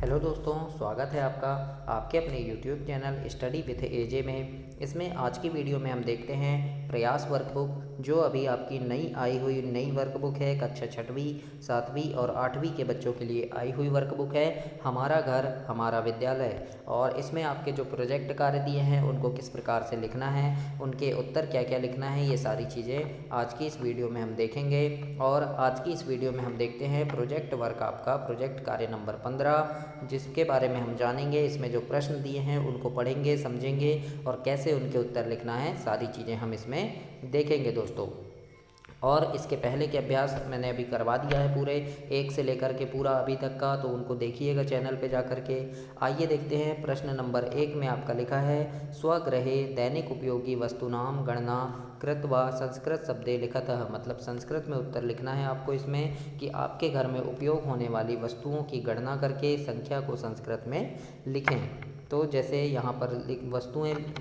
Hello दोस्तों, स्वागत है आपका आपके अपने यूट्यूब चैनल स्टडी विथ एजे में। इसमें आज की वीडियो में हम देखते हैं प्रयास वर्कबुक, जो अभी आपकी नई आई हुई नई वर्कबुक है। कक्षा 6वीं 7वीं और 8वीं के बच्चों के लिए आई हुई वर्कबुक है, हमारा घर हमारा विद्यालय। और इसमें आपके जो प्रोजेक्ट कार्य दिए हैं उनको किस प्रकार से लिखना है, उनके उत्तर क्या क्या लिखना है, ये सारी चीज़ें आज की इस वीडियो में हम देखेंगे। और आज की इस वीडियो में हम देखते हैं प्रोजेक्ट वर्क, आपका प्रोजेक्ट कार्य नंबर 15, जिसके बारे में हम जानेंगे। इसमें जो प्रश्न दिए हैं उनको पढ़ेंगे, समझेंगे और कैसे उनके उत्तर लिखना है, सारी चीज़ें हम इसमें देखेंगे दोस्तों। और इसके पहले के अभ्यास मैंने अभी करवा दिया है पूरे 1 से लेकर के पूरा अभी तक का, तो उनको देखिएगा चैनल पे जा कर के। आइए देखते हैं। प्रश्न नंबर 1 में आपका लिखा है स्वगृहे दैनिक उपयोगी वस्तुनाम गणना कृत्वा संस्कृत शब्दे लिखतः। मतलब संस्कृत में उत्तर लिखना है आपको इसमें कि आपके घर में उपयोग होने वाली वस्तुओं की गणना करके संख्या को संस्कृत में लिखें। तो जैसे यहाँ पर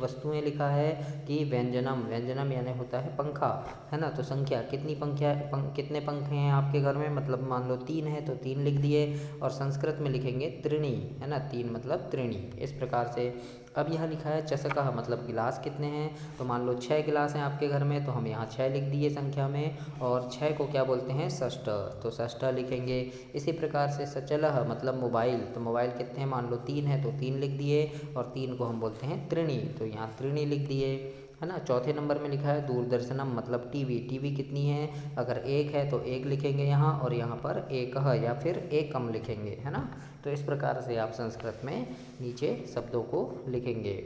वस्तुएं लिखा है कि व्यंजनम यानी होता है पंखा, है ना। तो संख्या कितनी कितने पंखे हैं आपके घर में, मतलब मान लो 3 है तो 3 लिख दिए। और संस्कृत में लिखेंगे त्रीणी, है ना, 3 मतलब त्रीणी, इस प्रकार से। अब यहाँ लिखा है चषकः, मतलब गिलास कितने हैं, तो मान लो 6 गिलास हैं आपके घर में, तो हम यहाँ 6 लिख दिए संख्या में। और 6 को क्या बोलते हैं, षष्ठ, तो षष्ठ लिखेंगे। इसी प्रकार से सचलः मतलब मोबाइल, तो मोबाइल कितने हैं, मान लो 3 है तो 3 लिख दिए। और 3 को हम बोलते हैं त्रीणी, तो यहाँ त्रीणी लिख दिए, है ना। चौथे नंबर में लिखा है दूरदर्शनम, मतलब टीवी, टीवी कितनी है, अगर 1 है तो 1 लिखेंगे यहाँ, और यहाँ पर एकः या फिर एकम लिखेंगे, है ना। तो इस प्रकार से आप संस्कृत में नीचे शब्दों को लिखेंगे।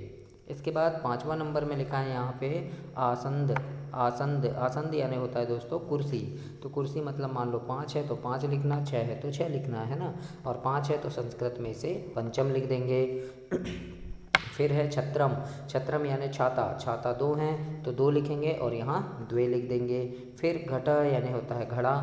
इसके बाद 5वां नंबर में लिखा है यहाँ पे आसंद। आसंद यानी होता है दोस्तों कुर्सी। तो कुर्सी मतलब मान लो 5 है तो 5 लिखना, 6 है तो 6 लिखना, है ना। और 5 है तो संस्कृत में इसे पंचम लिख देंगे। फिर है छत्रम, छत्रम यानी छाता, छाता 2 हैं तो 2 लिखेंगे और यहाँ द्वे लिख देंगे। फिर घट यानी होता है घड़ा,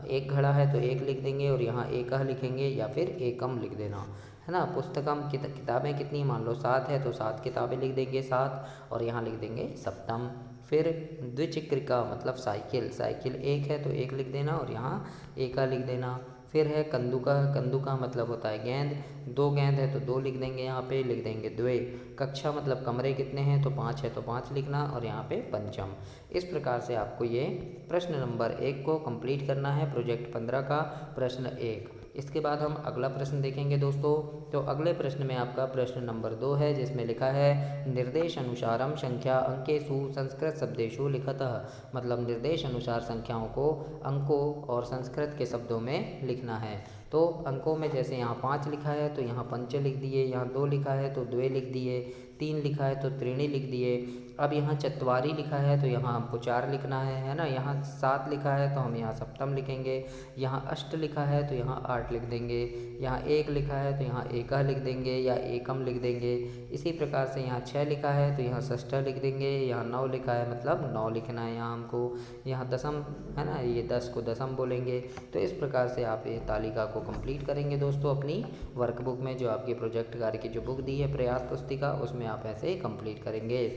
1 घड़ा है तो 1 लिख देंगे और यहाँ एकह लिखेंगे या फिर एकम लिख देना, है ना। पुस्तकम किताबें कितनी, मान लो 7 है तो 7 किताबें लिख देंगे 7, और यहाँ लिख देंगे सप्तम। फिर द्विचक्रिका मतलब साइकिल, साइकिल 1 है तो 1 लिख देना और यहाँ एका लिख देना। फिर है कंदुका, कंदुका मतलब होता है गेंद, 2 गेंद है तो 2 लिख देंगे, यहाँ पे लिख देंगे द्वे। कक्षा मतलब कमरे कितने हैं, तो 5 है तो 5 लिखना और यहाँ पे पंचम। इस प्रकार से आपको ये प्रश्न नंबर 1 को कंप्लीट करना है, प्रोजेक्ट 15 का प्रश्न 1। इसके बाद हम अगला प्रश्न देखेंगे दोस्तों। तो अगले प्रश्न में आपका प्रश्न नंबर 2 है, जिसमें लिखा है निर्देश अनुसारम संख्या अंकेषु संस्कृत शब्देषु लिखतः। मतलब निर्देश अनुसार संख्याओं को अंकों और संस्कृत के शब्दों में लिखना है। तो अंकों में जैसे यहाँ 5 लिखा है तो यहाँ पंच लिख दिए, यहाँ 2 लिखा है तो द्वे लिख दिए, 3 लिखा है तो त्रीणी लिख दिए। अब यहाँ चत्वारी लिखा है तो यहाँ हमको 4 लिखना है ना। यहाँ 7 लिखा है तो हम यहाँ सप्तम लिखेंगे। यहाँ अष्ट लिखा है तो यहाँ 8 लिख देंगे। यहाँ 1 लिखा है तो यहाँ एकह लिख देंगे या एकम लिख देंगे। इसी प्रकार से यहाँ 6 लिखा है तो यहाँ षष्ठ लिख देंगे। यहाँ 9 लिखा है मतलब 9 लिखना है यहाँ हमको। यहाँ दसम है ना, ये 10 को दसम बोलेंगे। तो इस प्रकार से आप ये तालिका को कंप्लीट करेंगे दोस्तों अपनी वर्कबुक में, जो आपकी प्रोजेक्ट कार्य की जो बुक दी है प्रयास पुस्तिका, उसमें आप ऐसे कंप्लीट करेंगे।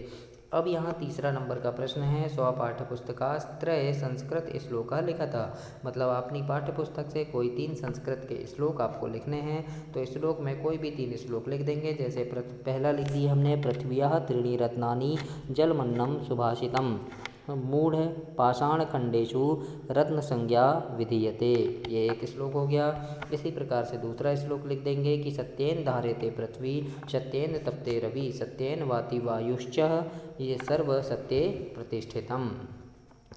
अब यहाँ तीसरा नंबर का प्रश्न है स्वपाठ्य पुस्तकास्त्रय संस्कृत श्लोक लिखा था। मतलब अपनी पाठ्य पुस्तक से कोई 3 संस्कृत के श्लोक आपको लिखने हैं। तो श्लोक में कोई भी 3 श्लोक लिख देंगे। जैसे पहला लिख दिया हमने पृथ्व्याः त्रीणि रत्नानि जलमन्नं सुभाषितम मूढ़ पाषाण खंडेशु रत्न संज्ञा विधीयते, ये एक श्लोक हो गया। इसी प्रकार से दूसरा श्लोक लिख देंगे कि सत्येन धार्यते पृथ्वी सत्येन तप्ते रवि सत्येन वाति वायुश्च ये सर्व सत्ये प्रतिष्ठितम।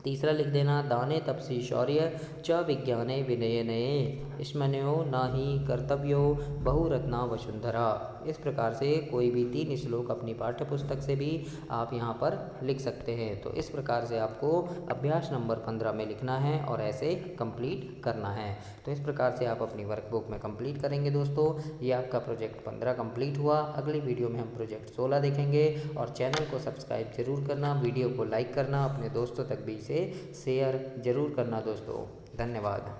तीसरा लिख देना दाने तपसी शौर्य च विज्ञाने विनयनये स्मन्यो न ही कर्तव्यो बहुरत्ना वसुंधरा। इस प्रकार से कोई भी 3 श्लोक अपनी पाठ्य पुस्तक से भी आप यहाँ पर लिख सकते हैं। तो इस प्रकार से आपको अभ्यास नंबर 15 में लिखना है और ऐसे कंप्लीट करना है। तो इस प्रकार से आप अपनी वर्कबुक में कंप्लीट करेंगे दोस्तों। ये आपका प्रोजेक्ट 15 कंप्लीट हुआ। अगली वीडियो में हम प्रोजेक्ट 16 देखेंगे। और चैनल को सब्सक्राइब जरूर करना, वीडियो को लाइक करना, अपने दोस्तों तक भी इसे शेयर जरूर करना दोस्तों। धन्यवाद।